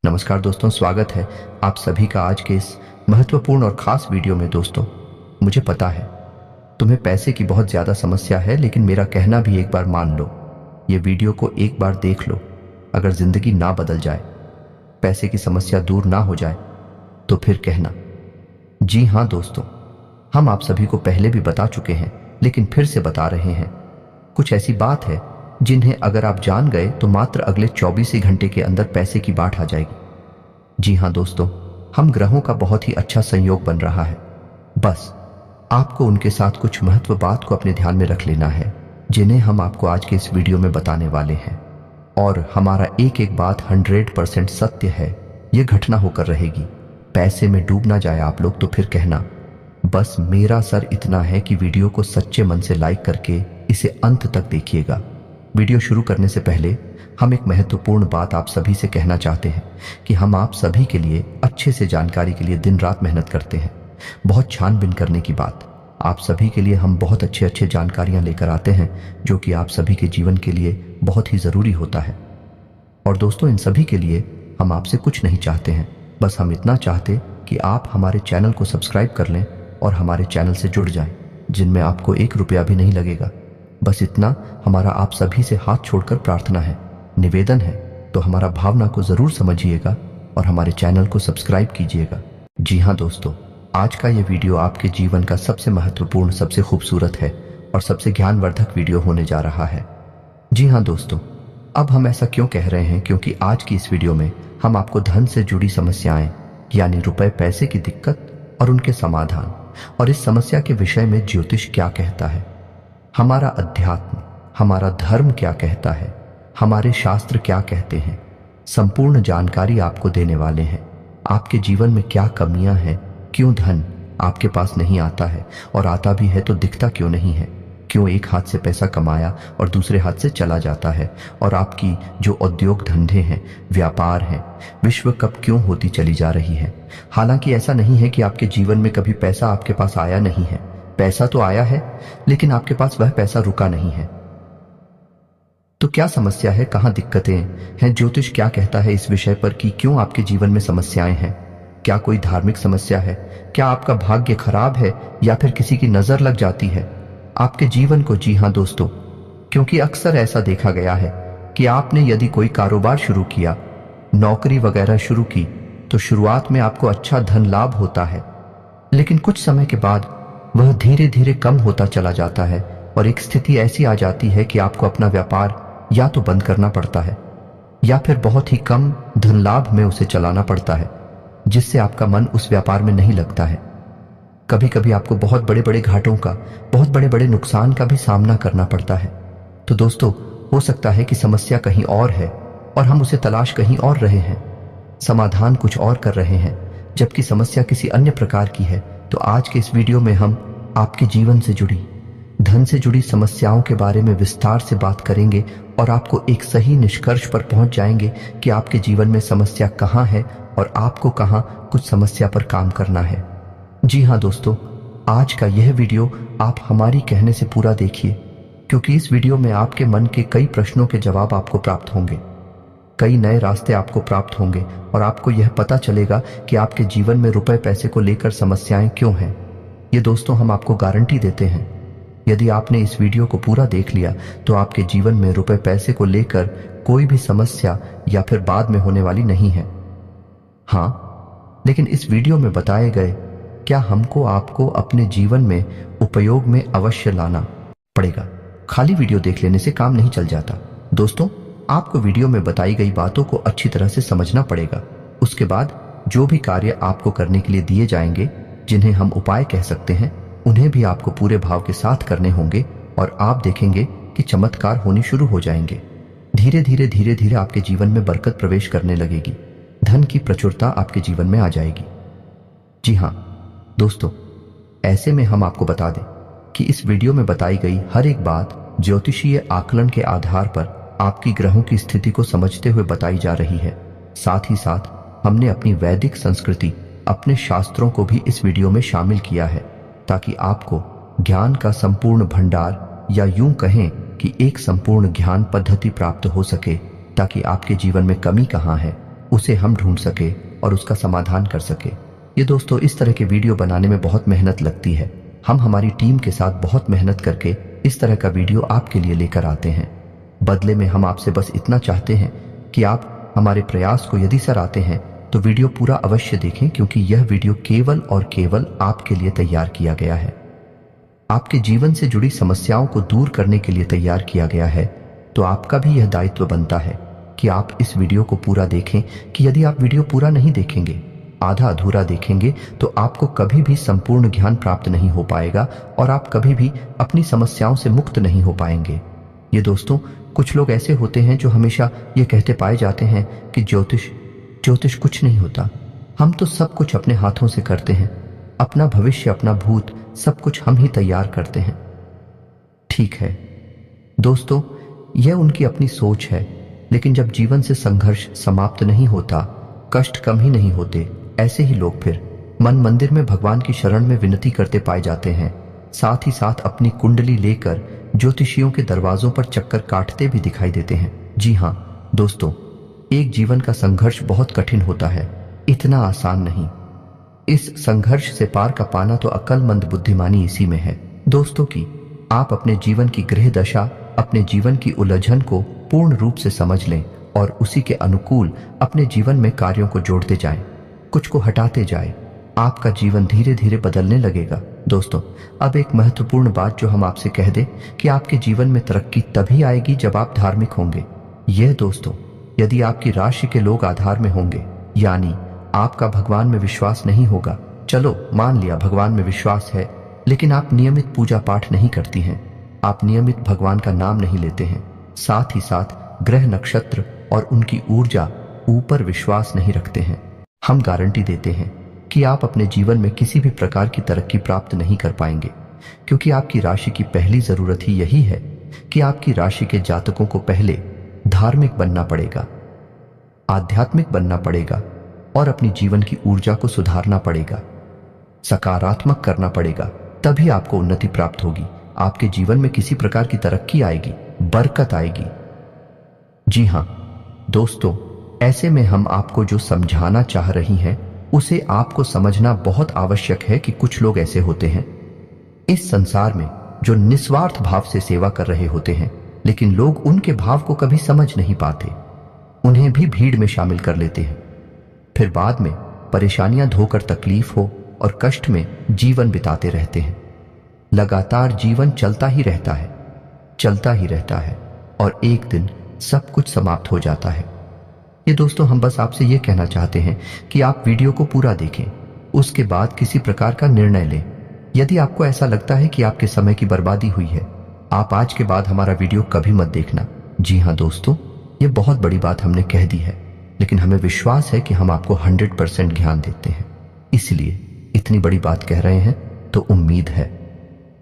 नमस्कार दोस्तों, स्वागत है आप सभी का आज के इस महत्वपूर्ण और खास वीडियो में। दोस्तों, मुझे पता है तुम्हें पैसे की बहुत ज़्यादा समस्या है, लेकिन मेरा कहना भी एक बार मान लो। ये वीडियो को एक बार देख लो। अगर ज़िंदगी ना बदल जाए, पैसे की समस्या दूर ना हो जाए, तो फिर कहना। जी हाँ दोस्तों, हम आप सभी को पहले भी बता चुके हैं, लेकिन फिर से बता रहे हैं। कुछ ऐसी बात है जिन्हें अगर आप जान गए तो मात्र अगले 24 ही घंटे के अंदर पैसे की बाढ़ आ जाएगी। जी हाँ दोस्तों, हम ग्रहों का बहुत ही अच्छा संयोग बन रहा है। बस आपको उनके साथ कुछ महत्व बात को अपने ध्यान में रख लेना है, जिन्हें हम आपको आज के इस वीडियो में बताने वाले हैं। और हमारा एक एक बात 100% सत्य है। ये घटना होकर रहेगी। पैसे में डूब ना जाए आप लोग तो फिर कहना। बस मेरा सर इतना है कि वीडियो को सच्चे मन से लाइक करके इसे अंत तक देखिएगा। वीडियो शुरू करने से पहले हम एक महत्वपूर्ण बात आप सभी से कहना चाहते हैं कि हम आप सभी के लिए अच्छे से जानकारी के लिए दिन रात मेहनत करते हैं। बहुत छानबीन करने की बात, आप सभी के लिए हम बहुत अच्छे जानकारियां लेकर आते हैं, जो कि आप सभी के जीवन के लिए बहुत ही ज़रूरी होता है। और दोस्तों, इन सभी के लिए हम आपसे कुछ नहीं चाहते हैं, बस हम इतना चाहते कि आप हमारे चैनल को सब्सक्राइब कर लें और हमारे चैनल से जुड़ जाएं, जिनमें आपको 1 रुपया भी नहीं लगेगा। बस इतना हमारा आप सभी से हाथ छोड़कर प्रार्थना है, निवेदन है। तो हमारा भावना को जरूर समझिएगा और हमारे चैनल को सब्सक्राइब कीजिएगा। जी हाँ दोस्तों, आज का ये वीडियो आपके जीवन का सबसे महत्वपूर्ण, सबसे खूबसूरत है और सबसे ज्ञानवर्धक वीडियो होने जा रहा है। जी हाँ दोस्तों, अब हम ऐसा क्यों कह रहे हैं? क्योंकि आज की इस वीडियो में हम आपको धन से जुड़ी समस्याएं, यानी रुपए पैसे की दिक्कत और उनके समाधान, और इस समस्या के विषय में ज्योतिष क्या कहता है, हमारा अध्यात्म, हमारा धर्म क्या कहता है, हमारे शास्त्र क्या कहते हैं, संपूर्ण जानकारी आपको देने वाले हैं। आपके जीवन में क्या कमियां हैं, क्यों धन आपके पास नहीं आता है, और आता भी है तो दिखता क्यों नहीं है, क्यों एक हाथ से पैसा कमाया और दूसरे हाथ से चला जाता है, और आपकी जो उद्योग धंधे हैं, व्यापार हैं, विश्व कप क्यों होती चली जा रही है। हालांकि ऐसा नहीं है कि आपके जीवन में कभी पैसा आपके पास आया नहीं है। पैसा तो आया है, लेकिन आपके पास वह पैसा रुका नहीं है। तो क्या समस्या है, कहां दिक्कतें हैं, ज्योतिष क्या कहता है इस विषय पर कि क्यों आपके जीवन में समस्याएं हैं? क्या कोई धार्मिक समस्या है? क्या आपका भाग्य खराब है, या फिर किसी की नजर लग जाती है आपके जीवन को? जी हां दोस्तों, क्योंकि अक्सर ऐसा देखा गया है कि आपने यदि कोई कारोबार शुरू किया, नौकरी वगैरह शुरू की, तो शुरुआत में आपको अच्छा धन लाभ होता है, लेकिन कुछ समय के बाद वह धीरे धीरे कम होता चला जाता है, और एक स्थिति ऐसी आ जाती है कि आपको अपना व्यापार या तो बंद करना पड़ता है, या फिर बहुत ही कम धन लाभ में उसे चलाना पड़ता है, जिससे आपका मन उस व्यापार में नहीं लगता है। कभी कभी आपको बहुत बड़े बड़े घाटों का, बहुत बड़े बड़े नुकसान का भी सामना करना पड़ता है। तो दोस्तों, हो सकता है कि समस्या कहीं और है और हम उसे तलाश कहीं और रहे हैं, समाधान कुछ और कर रहे हैं, जबकि समस्या किसी अन्य प्रकार की है। तो आज के इस वीडियो में हम आपके जीवन से जुड़ी, धन से जुड़ी समस्याओं के बारे में विस्तार से बात करेंगे और आपको एक सही निष्कर्ष पर पहुंच जाएंगे कि आपके जीवन में समस्या कहां है और आपको कहां कुछ समस्या पर काम करना है। जी हां दोस्तों, आज का यह वीडियो आप हमारी कहने से पूरा देखिए, क्योंकि इस वीडियो में आपके मन के कई प्रश्नों के जवाब आपको प्राप्त होंगे, कई नए रास्ते आपको प्राप्त होंगे, और आपको यह पता चलेगा कि आपके जीवन में रुपए पैसे को लेकर समस्याएं क्यों हैं। ये दोस्तों, हम आपको गारंटी देते हैं, यदि आपने इस वीडियो को पूरा देख लिया तो आपके जीवन में रुपए पैसे को लेकर कोई भी समस्या या फिर बाद में होने वाली नहीं है। हाँ, लेकिन इस वीडियो में बताए गए क्या हमको आपको अपने जीवन में उपयोग में अवश्य लाना पड़ेगा। खाली वीडियो देख लेने से काम नहीं चल जाता दोस्तों, आपको वीडियो में बताई गई बातों को अच्छी तरह से समझना पड़ेगा। उसके बाद जो भी कार्य आपको करने के लिए दिए जाएंगे, जिन्हें हम उपाय कह सकते हैं, उन्हें भी आपको पूरे भाव के साथ करने होंगे, और आप देखेंगे कि चमत्कार होने शुरू हो जाएंगे। धीरे धीरे आपके जीवन में बरकत प्रवेश करने लगेगी, धन की प्रचुरता आपके जीवन में आ जाएगी। जी हाँ दोस्तों, ऐसे में हम आपको बता दें कि इस वीडियो में बताई गई हर एक बात ज्योतिषीय आकलन के आधार पर आपकी ग्रहों की स्थिति को समझते हुए बताई जा रही है। साथ ही साथ हमने अपनी वैदिक संस्कृति, अपने शास्त्रों को भी इस वीडियो में शामिल किया है, ताकि आपको ज्ञान का संपूर्ण भंडार, या यूं कहें कि एक संपूर्ण ज्ञान पद्धति प्राप्त हो सके, ताकि आपके जीवन में कमी कहां है उसे हम ढूंढ सके और उसका समाधान कर सके। ये दोस्तों, इस तरह के वीडियो बनाने में बहुत मेहनत लगती है। हम हमारी टीम के साथ बहुत मेहनत करके इस तरह का वीडियो आपके लिए लेकर आते हैं। बदले में हम आपसे बस इतना चाहते हैं कि आप हमारे प्रयास को यदि सराहते हैं तो वीडियो पूरा अवश्य देखें, क्योंकि यह वीडियो केवल और केवल आपके लिए तैयार किया गया है। आपके जीवन से जुड़ी समस्याओं को दूर करने के लिए तैयार किया गया है। तो आपका भी यह दायित्व बनता है कि आप इस वीडियो को पूरा देखें, कि यदि आप वीडियो पूरा नहीं देखेंगे, आधा अधूरा देखेंगे, तो आपको कभी भी संपूर्ण ज्ञान प्राप्त नहीं हो पाएगा और आप कभी भी अपनी समस्याओं से मुक्त नहीं हो पाएंगे। ये दोस्तों, कुछ लोग ऐसे होते हैं जो हमेशा ये कहते पाए जाते हैं कि ज्योतिष कुछ नहीं होता, हम तो सब कुछ अपने हाथों से करते हैं, अपना भविष्य अपना भूत सब कुछ हम ही तैयार करते हैं। ठीक है दोस्तों, यह उनकी अपनी सोच है, लेकिन जब जीवन से संघर्ष समाप्त नहीं होता, कष्ट कम ही नहीं होते, ऐसे ही लोग फिर मन मंदिर में भगवान की शरण में विनती करते पाए जाते हैं। साथ ही साथ अपनी कुंडली लेकर ज्योतिषियों के दरवाजों पर चक्कर काटते भी दिखाई देते हैं। जी हाँ दोस्तों, एक जीवन का संघर्ष बहुत कठिन होता है, इतना आसान नहीं। इस संघर्ष से पार का पाना तो अक्लमंद बुद्धिमानी इसी में है दोस्तों की आप अपने जीवन की ग्रह दशा, अपने जीवन की उलझन को पूर्ण रूप से समझ लें और उसी के अनुकूल अपने जीवन में कार्यों को जोड़ते जाएं, कुछ को हटाते जाएं। आपका जीवन धीरे धीरे बदलने लगेगा। दोस्तों, अब एक महत्वपूर्ण बात जो हम आपसे कह दें कि आपके जीवन में तरक्की तभी आएगी जब आप धार्मिक होंगे। यह दोस्तों, यदि आपकी राशि के लोग आधार में होंगे, यानी आपका भगवान में विश्वास नहीं होगा, चलो मान लिया भगवान में विश्वास है, लेकिन आप नियमित पूजा पाठ नहीं करती हैं, आप नियमित भगवान का नाम नहीं लेते हैं, साथ ही साथ ग्रह नक्षत्र और उनकी ऊर्जा ऊपर विश्वास नहीं रखते हैं, हम गारंटी देते हैं कि आप अपने जीवन में किसी भी प्रकार की तरक्की प्राप्त नहीं कर पाएंगे, क्योंकि आपकी राशि की पहली जरूरत ही यही है कि आपकी राशि के जातकों को पहले धार्मिक बनना पड़ेगा, आध्यात्मिक बनना पड़ेगा और अपनी जीवन की ऊर्जा को सुधारना पड़ेगा, सकारात्मक करना पड़ेगा, तभी आपको उन्नति प्राप्त होगी, आपके जीवन में किसी प्रकार की तरक्की आएगी, बरकत आएगी। जी हां दोस्तों, ऐसे में हम आपको जो समझाना चाह रही हैं उसे आपको समझना बहुत आवश्यक है कि कुछ लोग ऐसे होते हैं इस संसार में जो निस्वार्थ भाव से सेवा कर रहे होते हैं, लेकिन लोग उनके भाव को कभी समझ नहीं पाते, उन्हें भी भीड़ में शामिल कर लेते हैं, फिर बाद में परेशानियां धोकर तकलीफ हो और कष्ट में जीवन बिताते रहते हैं। लगातार जीवन चलता ही रहता है, चलता ही रहता है और एक दिन सब कुछ समाप्त हो जाता है। ये दोस्तों, हम बस आपसे ये कहना चाहते हैं कि आप वीडियो को पूरा देखें, उसके बाद किसी प्रकार का निर्णय लें। यदि आपको ऐसा लगता है कि आपके समय की बर्बादी हुई है, आप आज के बाद हमारा वीडियो कभी मत देखना। जी हाँ दोस्तों, ये बहुत बड़ी बात हमने कह दी है, लेकिन हमें विश्वास है कि हम आपको 100% ज्ञान देते हैं, इसलिए इतनी बड़ी बात कह रहे हैं। तो उम्मीद है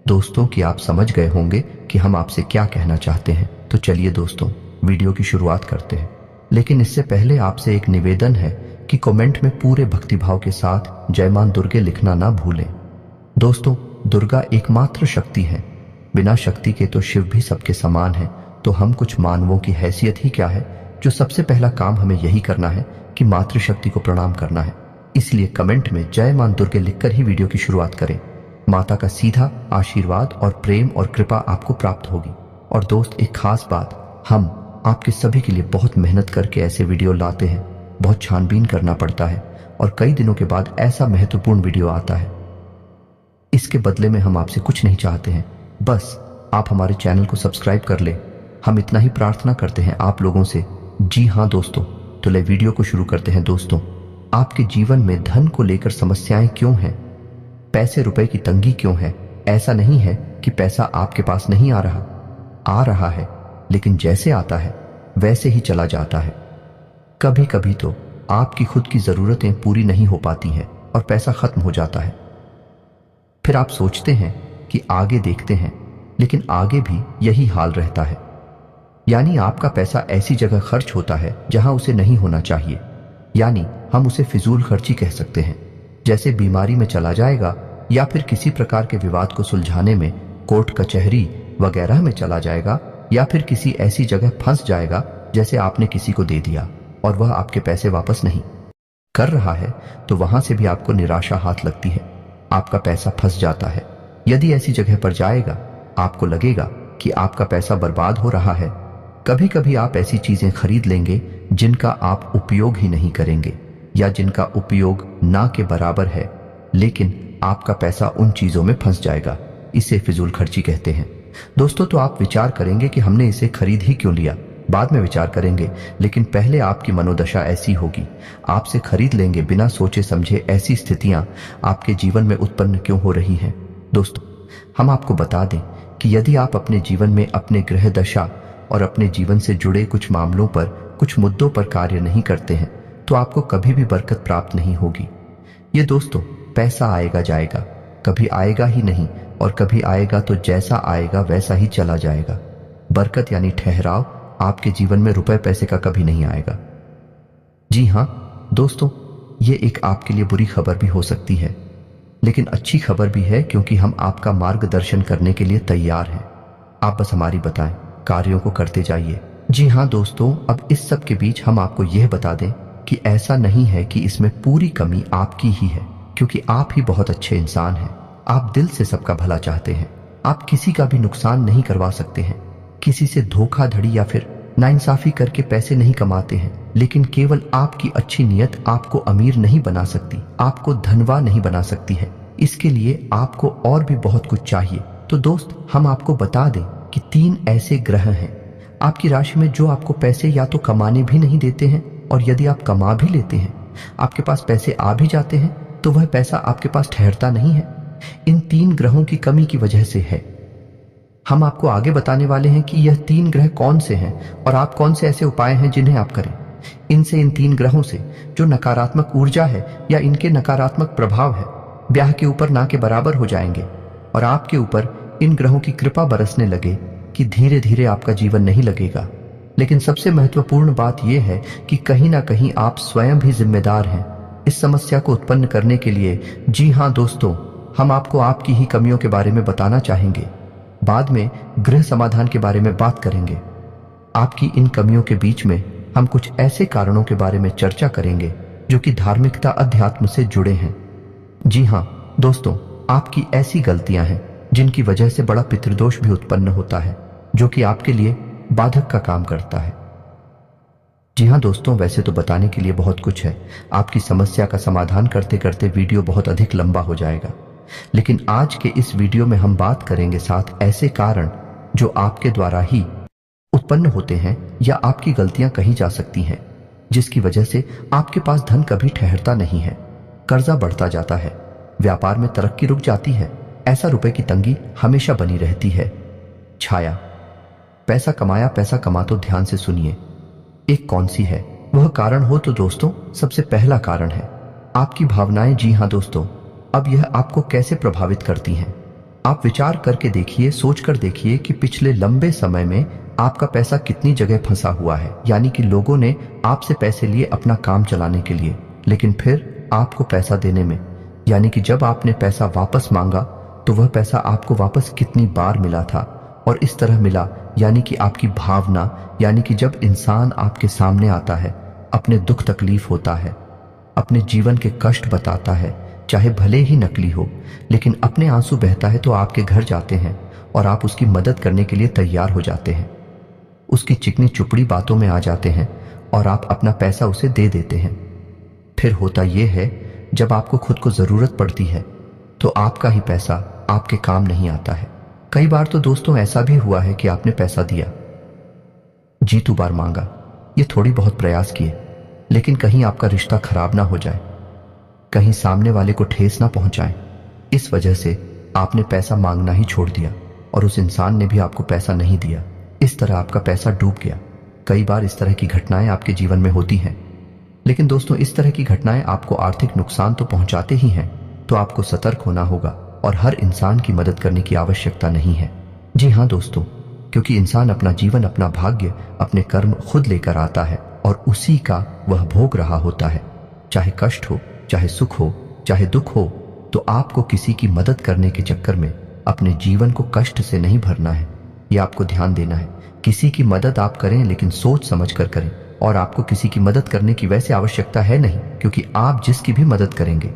दोस्तों कि आप समझ गए होंगे कि हम आपसे क्या कहना चाहते हैं। तो चलिए दोस्तों, वीडियो की शुरुआत करते हैं, लेकिन इससे पहले आपसे एक निवेदन है कि कमेंट में पूरे भक्तिभाव के साथ जय मां दुर्गे लिखना ना भूलें। दोस्तों, दुर्गा एकमात्र शक्ति है, बिना शक्ति के तो शिव भी सबके समान है। तो हम कुछ मानवों की हैसियत ही क्या है, जो सबसे पहला काम हमें यही करना है कि मातृशक्ति को प्रणाम करना है। इसलिए कमेंट में जय मां दुर्गे लिखकर ही वीडियो की शुरुआत करें। माता का सीधा आशीर्वाद और प्रेम और कृपा आपको प्राप्त होगी। और दोस्त, एक खास बात, हम आपके सभी के लिए बहुत मेहनत करके ऐसे वीडियो लाते हैं, बहुत छानबीन करना पड़ता है और कई दिनों के बाद ऐसा महत्वपूर्ण वीडियो आता है। इसके बदले में हम आपसे कुछ नहीं चाहते हैं, बस आप हमारे चैनल को सब्सक्राइब कर लें। हम इतना ही प्रार्थना करते हैं आप लोगों से। जी हाँ दोस्तों, तो ले वीडियो को शुरू करते हैं। दोस्तों, आपके जीवन में धन को लेकर समस्याएं क्यों हैं, पैसे रुपए की तंगी क्यों है? ऐसा नहीं है कि पैसा आपके पास नहीं आ रहा है, लेकिन जैसे आता है वैसे ही चला जाता है। कभी कभी तो आपकी खुद की जरूरतें पूरी नहीं हो पाती हैं और पैसा खत्म हो जाता है। फिर आप सोचते हैं कि आगे देखते हैं, लेकिन आगे भी यही हाल रहता है, यानी आपका पैसा ऐसी जगह खर्च होता है जहां उसे नहीं होना चाहिए, यानी हम उसे फिजूल खर्ची कह सकते हैं। जैसे बीमारी में चला जाएगा या फिर किसी प्रकार के विवाद को सुलझाने में कोर्ट कचहरी वगैरह में चला जाएगा, या फिर किसी ऐसी जगह फंस जाएगा जैसे आपने किसी को दे दिया। और वह आपके पैसे वापस नहीं कर रहा है तो वहां से भी आपको निराशा हाथ लगती है, आपका पैसा फंस जाता है। यदि ऐसी जगह पर जाएगा, आपको लगेगा कि आपका पैसा बर्बाद हो रहा है। कभी कभी आप ऐसी चीजें खरीद लेंगे जिनका आप उपयोग ही नहीं करेंगे या जिनका उपयोग ना के बराबर है, लेकिन आपका पैसा उन चीजों में फंस जाएगा। इसे फिजूल खर्ची कहते हैं। दोस्तों, तो आप विचार करेंगे कि हमने इसे खरीद ही क्यों लिया। बाद में विचार करेंगे, लेकिन पहले आपकी मनोदशा ऐसी होगी। आपसे खरीद लेंगे बिना सोचे समझे। ऐसी स्थितियां आपके जीवन में उत्पन्न क्यों हो रही हैं? दोस्तों, हम आपको बता दें कि यदि आप अपने जीवन में अपने ग्रह दशा और अपने जीवन से जुड़े कुछ मामलों पर, कुछ मुद्दों पर कार्य नहीं करते हैं तो आपको कभी भी बरकत प्राप्त नहीं होगी। ये दोस्तों, पैसा आएगा जाएगा, कभी आएगा ही नहीं, और कभी आएगा तो जैसा आएगा वैसा ही चला जाएगा। बरकत यानी ठहराव आपके जीवन में रुपए पैसे का कभी नहीं आएगा। जी हां दोस्तों, ये एक आपके लिए बुरी खबर भी हो सकती है, लेकिन अच्छी खबर भी है, क्योंकि हम आपका मार्गदर्शन करने के लिए तैयार हैं। आप बस हमारी बताएं, कार्यों को करते जाइए। जी हां दोस्तों, अब इस सब के बीच हम आपको यह बता दें कि ऐसा नहीं है कि इसमें पूरी कमी आपकी ही है, क्योंकि आप ही बहुत अच्छे इंसान हैं। आप दिल से सबका भला चाहते हैं। आप किसी का भी नुकसान नहीं करवा सकते हैं, किसी से धोखाधड़ी या फिर नाइंसाफी करके पैसे नहीं कमाते हैं, लेकिन केवल आपकी अच्छी नीयत आपको अमीर नहीं बना सकती, आपको धनवान नहीं बना सकती है। इसके लिए आपको और भी बहुत कुछ चाहिए। तो दोस्त, हम आपको बता दें कि 3 ऐसे ग्रह हैं आपकी राशि में जो आपको पैसे या तो कमाने भी नहीं देते हैं, और यदि आप कमा भी लेते हैं, आपके पास पैसे आ भी जाते हैं, तो वह पैसा आपके पास ठहरता नहीं है। इन 3 ग्रहों की कमी की वजह से है। हम आपको आगे बताने वाले हैं कि यह 3 ग्रह कौन से हैं और आप कौन से ऐसे उपाय हैं जिन्हें आप करें। इनसे, इन 3 ग्रहों से जो नकारात्मक ऊर्जा है या इनके नकारात्मक प्रभाव है, ब्याह के ऊपर ना के बराबर हो जाएंगे, और आपके ऊपर इन ग्रहों की कृपा बरसने लगे कि धीरे धीरे आपका जीवन नहीं लगेगा। लेकिन सबसे महत्वपूर्ण बात यह है कि कहीं ना कहीं आप स्वयं भी जिम्मेदार हैं इस समस्या को उत्पन्न करने के लिए। जी हां दोस्तों, हम आपको आपकी ही कमियों के बारे में बताना चाहेंगे। बाद में गृह समाधान के बारे में बात करेंगे। आपकी इन कमियों के बीच में हम कुछ ऐसे कारणों के बारे में चर्चा करेंगे जो कि धार्मिकता, अध्यात्म से जुड़े हैं। जी हां दोस्तों, आपकी ऐसी गलतियां हैं जिनकी वजह से बड़ा पितृदोष भी उत्पन्न होता है, जो कि आपके लिए बाधक का काम करता है। जी हां दोस्तों, वैसे तो बताने के लिए बहुत कुछ है। आपकी समस्या का समाधान करते करते वीडियो बहुत अधिक लंबा हो जाएगा, लेकिन आज के इस वीडियो में हम बात करेंगे 7 ऐसे कारण जो आपके द्वारा ही उत्पन्न होते हैं या आपकी गलतियां कही जा सकती हैं, जिसकी वजह से आपके पास धन कभी ठहरता नहीं है, कर्जा बढ़ता जाता है, व्यापार में तरक्की रुक जाती है, ऐसा रुपए की तंगी हमेशा बनी रहती है। छाया, पैसा कमाया, पैसा कमा तो ध्यान से सुनिए, एक कौन सी है वह कारण हो तो दोस्तों, सबसे पहला कारण है आपकी भावनाएं। जी हां दोस्तों, अब यह आपको कैसे प्रभावित करती हैं? आप विचार करके देखिए, सोच कर देखिए कि पिछले लंबे समय में आपका पैसा कितनी जगह फंसा हुआ है। यानी कि लोगों ने आपसे पैसे लिए अपना काम चलाने के लिए, लेकिन फिर आपको पैसा देने में, यानी कि जब आपने पैसा वापस मांगा तो वह पैसा आपको वापस कितनी बार मिला था और इस तरह मिला। यानी कि आपकी भावना, यानी कि जब इंसान आपके सामने आता है, अपने दुख तकलीफ होता है, अपने जीवन के कष्ट बताता है, चाहे भले ही नकली हो, लेकिन अपने आंसू बहता है, तो आपके घर जाते हैं और आप उसकी मदद करने के लिए तैयार हो जाते हैं। उसकी चिकनी चुपड़ी बातों में आ जाते हैं और आप अपना पैसा उसे दे देते हैं। फिर होता यह है, जब आपको खुद को जरूरत पड़ती है तो आपका ही पैसा आपके काम नहीं आता है। कई बार तो दोस्तों ऐसा भी हुआ है कि आपने पैसा दिया, जीतू बार मांगा, ये थोड़ी बहुत प्रयास किए, लेकिन कहीं आपका रिश्ता खराब ना हो जाए, कहीं सामने वाले को ठेस ना पहुंचाए। इस वजह से आपने पैसा मांगना ही छोड़ दिया और उस इंसान ने भी आपको पैसा नहीं दिया। इस तरह आपका पैसा डूब गया। कई बार इस तरह की घटनाएं आपके जीवन में होती हैं, लेकिन दोस्तों इस तरह की घटनाएं आपको आर्थिक नुकसान तो पहुंचाते ही हैं, तो आपको सतर्क होना होगा और हर इंसान की मदद करने की आवश्यकता नहीं है। जी हां दोस्तों, क्योंकि इंसान अपना जीवन, अपना भाग्य, अपने कर्म खुद लेकर आता है और उसी का वह भोग रहा होता है। चाहे कष्ट हो, चाहे सुख हो, चाहे दुख हो, तो आपको किसी की मदद करने के चक्कर में अपने जीवन को कष्ट से नहीं भरना है। यह आपको ध्यान देना है। किसी की मदद आप करें, लेकिन सोच समझ कर करें और आपको किसी की मदद करने की वैसे आवश्यकता है नहीं, क्योंकि आप जिसकी भी मदद करेंगे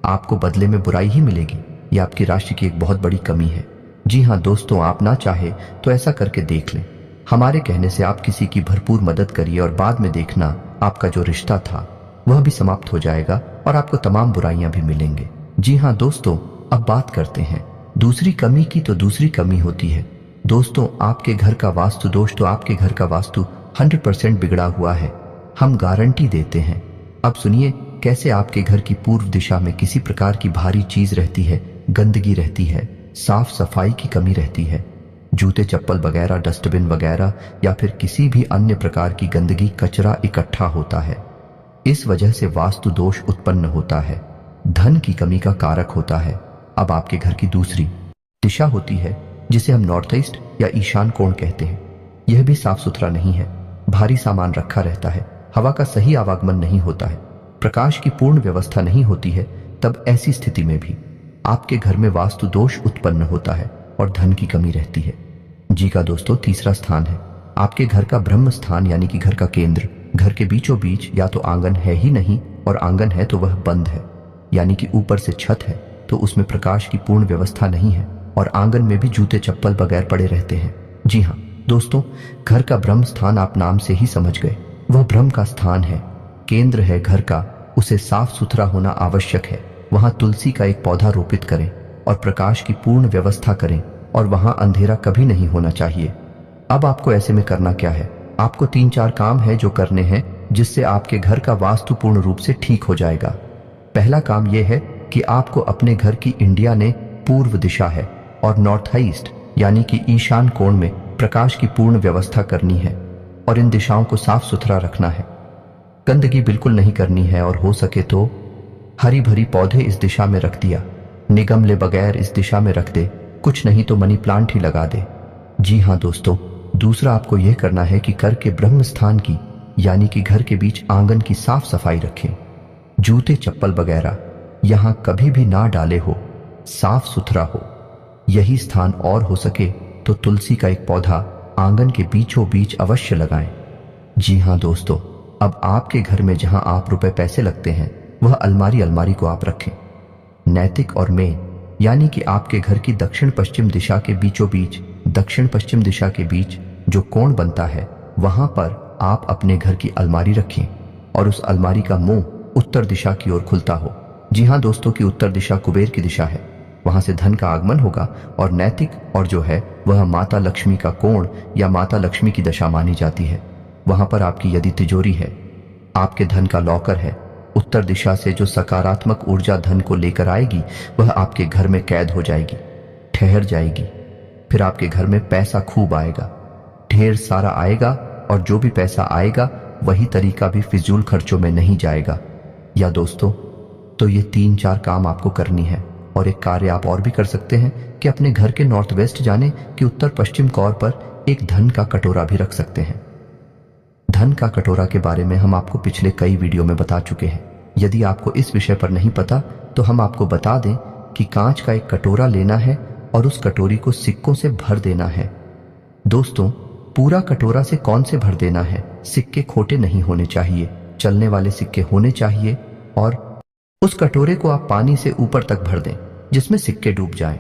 आपको बदले में बुराई ही मिलेगी। यह आपकी राशि की एक बहुत बड़ी कमी है। जी हाँ दोस्तों, आप ना चाहे तो ऐसा करके देख लें। हमारे कहने से आप किसी की भरपूर मदद करिए और बाद में देखना आपका जो रिश्ता था वह भी समाप्त हो जाएगा और आपको तमाम बुराइयां भी मिलेंगे। जी हाँ दोस्तों, अब बात करते हैं दूसरी कमी की। तो दूसरी कमी होती है दोस्तों आपके घर का वास्तु दोष। तो आपके घर का वास्तु 100% बिगड़ा हुआ है, हम गारंटी देते हैं। अब सुनिए कैसे आपके घर की पूर्व दिशा में किसी प्रकार की भारी चीज रहती है, गंदगी रहती है, साफ सफाई की कमी रहती है, जूते चप्पल वगैरह, डस्टबिन वगैरह या फिर किसी भी अन्य प्रकार की गंदगी, कचरा इकट्ठा होता है। इस वजह से वास्तु दोष उत्पन्न होता है, धन की कमी का कारक होता है। अब आपके घर की दूसरी दिशा होती है जिसे हम नॉर्थ ईस्ट या ईशान कोण कहते हैं। यह भी साफ सुथरा नहीं है, भारी सामान रखा रहता है, हवा का सही आवागमन नहीं होता है, प्रकाश की पूर्ण व्यवस्था नहीं होती है। तब ऐसी स्थिति में भी आपके घर में वास्तु दोष उत्पन्न होता है और धन की कमी रहती है। जी का दोस्तों, तीसरा स्थान है आपके घर का ब्रह्म स्थान, यानी कि घर का केंद्र। घर के बीचों बीच या तो आंगन है ही नहीं, और आंगन है तो वह बंद है, यानी कि ऊपर से छत है तो उसमें प्रकाश की पूर्ण व्यवस्था नहीं है, और आंगन में भी जूते चप्पल बगैर पड़े रहते हैं। जी हाँ दोस्तों, घर का ब्रह्म स्थान आप नाम से ही समझ गए, वह ब्रह्म का स्थान है, केंद्र है घर का, उसे साफ सुथरा होना आवश्यक है। वहां तुलसी का एक पौधा रोपित करें और प्रकाश की पूर्ण व्यवस्था करें, और वहां अंधेरा कभी नहीं होना चाहिए। अब आपको ऐसे में करना क्या है, आपको 3-4 काम है जो करने हैं जिससे आपके घर का वास्तु पूर्ण रूप से ठीक हो जाएगा। पहला काम यह है कि आपको अपने घर की इंडिया ने पूर्व दिशा है और नॉर्थ ईस्ट यानी कि ईशान कोण में प्रकाश की पूर्ण व्यवस्था करनी है, और इन दिशाओं को साफ सुथरा रखना है। गंदगी बिल्कुल नहीं करनी है, और हो सके तो हरी भरी पौधे इस दिशा में रख दिया, निगमले बगैर इस दिशा में रख दे, कुछ नहीं तो मनी प्लांट ही लगा दे। जी हाँ दोस्तों, दूसरा आपको यह करना है कि घर के ब्रह्म स्थान की यानी कि घर के बीच आंगन की साफ सफाई रखें। जूते चप्पल वगैरह यहां कभी भी ना डाले हो, साफ सुथरा हो यही स्थान, और हो सके तो तुलसी का एक पौधा आंगन के बीचों बीच अवश्य लगाएं। जी हाँ दोस्तों, अब आपके घर में जहां आप रुपए पैसे लगते हैं वह अलमारी को आप रखें। नैतिक और मेन यानी कि आपके घर की दक्षिण पश्चिम दिशा के बीचों बीच, दक्षिण पश्चिम दिशा के बीच जो कोण बनता है वहां पर आप अपने घर की अलमारी रखें, और उस अलमारी का मुंह उत्तर दिशा की ओर खुलता हो। जी हाँ दोस्तों, की उत्तर दिशा कुबेर की दिशा है, वहां से धन का आगमन होगा। और नैतिक और जो है वह माता लक्ष्मी का कोण या माता लक्ष्मी की दशा मानी जाती है। वहां पर आपकी यदि तिजोरी है, आपके धन का लॉकर है, उत्तर दिशा से जो सकारात्मक ऊर्जा धन को लेकर आएगी वह आपके घर में कैद हो जाएगी, ठहर जाएगी। फिर आपके घर में पैसा खूब आएगा, ढेर सारा आएगा, और जो भी पैसा आएगा वही तरीका भी फिजूल खर्चों में नहीं जाएगा। या दोस्तों, तो ये 3-4 काम आपको करनी है। और एक कार्य आप और भी कर सकते हैं कि अपने घर के नॉर्थ वेस्ट जाने कि उत्तर पश्चिम कोण पर एक धन का कटोरा भी रख सकते हैं। धन का कटोरा के बारे में हम आपको पिछले कई वीडियो में बता चुके हैं। यदि आपको इस विषय पर नहीं पता तो हम आपको बता दें कि कांच का एक कटोरा लेना है और उस कटोरी को सिक्कों से भर देना है। दोस्तों, पूरा कटोरा से कौन से भर देना है, सिक्के खोटे नहीं होने चाहिए, चलने वाले सिक्के होने चाहिए, और उस कटोरे को आप पानी से ऊपर तक भर दें जिसमें सिक्के डूब जाएं।